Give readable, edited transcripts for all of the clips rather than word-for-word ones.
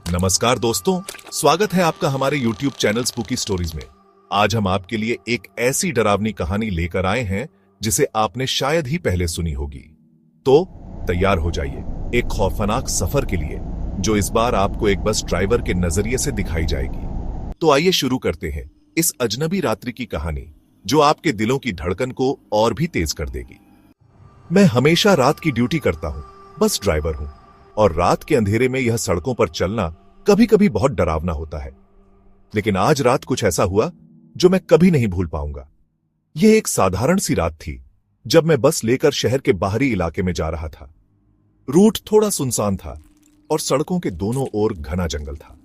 नमस्कार दोस्तों, स्वागत है आपका हमारे YouTube चैनल स्पूकी स्टोरीज में। आज हम आपके लिए एक ऐसी डरावनी कहानी लेकर आए हैं जिसे आपने शायद ही पहले सुनी होगी। तो तैयार हो जाइए एक खौफनाक सफर के लिए, जो इस बार आपको एक बस ड्राइवर के नजरिए से दिखाई जाएगी। तो आइए शुरू करते हैं इस अजनबी रात्रि की कहानी, जो आपके दिलों की धड़कन को और भी तेज कर देगी। मैं हमेशा रात की ड्यूटी करता हूं, बस ड्राइवर हूं, और रात के अंधेरे में यह सड़कों पर चलना कभी कभी बहुत डरावना होता है। लेकिन आज रात कुछ ऐसा हुआ जो मैं कभी नहीं भूल पाऊंगा। यह एक साधारण सी रात थी, जब मैं बस लेकर शहर के बाहरी इलाके में जा रहा था। रूट थोड़ा सुनसान था और सड़कों के दोनों ओर घना जंगल था।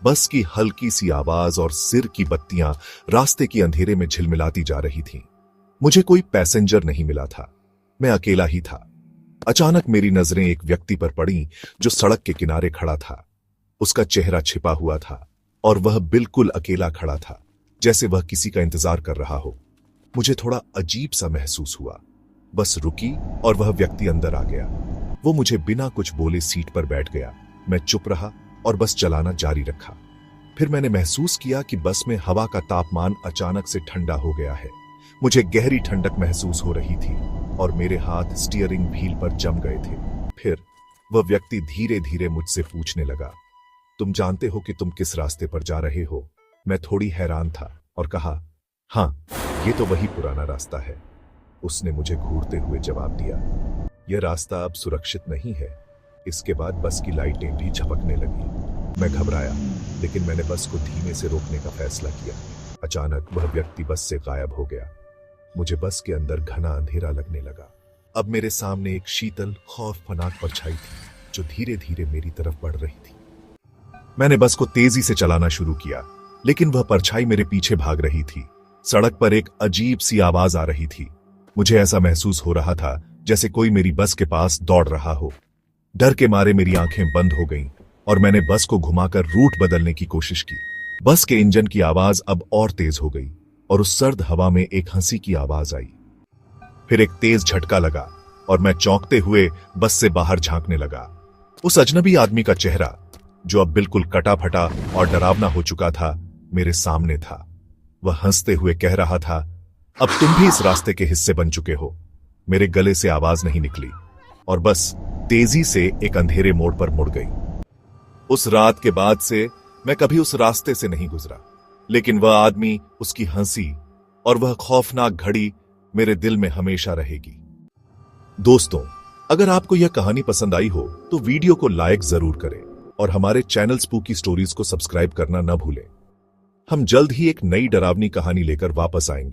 बस की हल्की सी आवाज और सिर की बत्तियां रास्ते के अंधेरे में झिलमिलाती जा रही थीं। मुझे कोई पैसेंजर नहीं मिला था, मैं अकेला ही था। अचानक मेरी नजरें एक व्यक्ति पर पड़ी जो सड़क के किनारे खड़ा था। उसका चेहरा छिपा हुआ था और वह बिल्कुल अकेला खड़ा था, जैसे वह किसी का इंतजार कर रहा हो। मुझे थोड़ा अजीब सा महसूस हुआ। बस रुकी और वह व्यक्ति अंदर आ गया। वो मुझे बिना कुछ बोले सीट पर बैठ गया। मैं चुप रहा और बस चलाना जारी रखा। फिर मैंने महसूस किया कि बस में हवा का तापमान अचानक से ठंडा हो गया है। मुझे गहरी ठंडक महसूस हो रही थी और मेरे हाथ स्टीयरिंग व्हील पर जम गए थे। फिर वह व्यक्ति धीरे धीरे मुझसे पूछने लगा, तुम जानते हो कि तुम किस रास्ते पर जा रहे हो? मैं थोड़ी हैरान था और कहा, हाँ, ये तो वही पुराना रास्ता है। उसने मुझे घूरते हुए जवाब दिया, यह रास्ता अब सुरक्षित नहीं है। इसके बाद बस की लाइटें भी झपकने लगी। मैं घबराया, लेकिन मैंने बस को धीमे से रोकने का फैसला किया। अचानक वह व्यक्ति बस से गायब हो गया। मुझे बस के अंदर घना अंधेरा लगने लगा। अब मेरे सामने एक शीतल, खौफनाक परछाई थी जो धीरे धीरे मेरी तरफ बढ़ रही थी। मैंने बस को तेजी से चलाना शुरू किया, लेकिन वह परछाई मेरे पीछे भाग रही थी। सड़क पर एक अजीब सी आवाज आ रही थी। मुझे ऐसा महसूस हो रहा था जैसे कोई मेरी बस के पास दौड़ रहा हो। डर के मारे मेरी आंखें बंद हो गईं और मैंने बस को घुमाकर रूट बदलने की कोशिश की। बस के इंजन की आवाज अब और तेज हो गई और उस सर्द हवा में एक हंसी की आवाज आई। फिर एक तेज झटका लगा और मैं चौंकते हुए बस से बाहर झांकने लगा। उस अजनबी आदमी का चेहरा, जो अब बिल्कुल कटा फटा और डरावना हो चुका था, मेरे सामने था। वह हंसते हुए कह रहा था, अब तुम भी इस रास्ते के हिस्से बन चुके हो। मेरे गले से आवाज नहीं निकली और बस तेजी से एक अंधेरे मोड़ पर मुड़ गई। उस रात के बाद से मैं कभी उस रास्ते से नहीं गुजरा, लेकिन वह आदमी, उसकी हंसी और वह खौफनाक घड़ी मेरे दिल में हमेशा रहेगी। दोस्तों, अगर आपको यह कहानी पसंद आई हो तो वीडियो को लाइक जरूर करें और हमारे चैनल स्पूकी स्टोरीज को सब्सक्राइब करना न भूलें। हम जल्द ही एक नई डरावनी कहानी लेकर वापस आएंगे।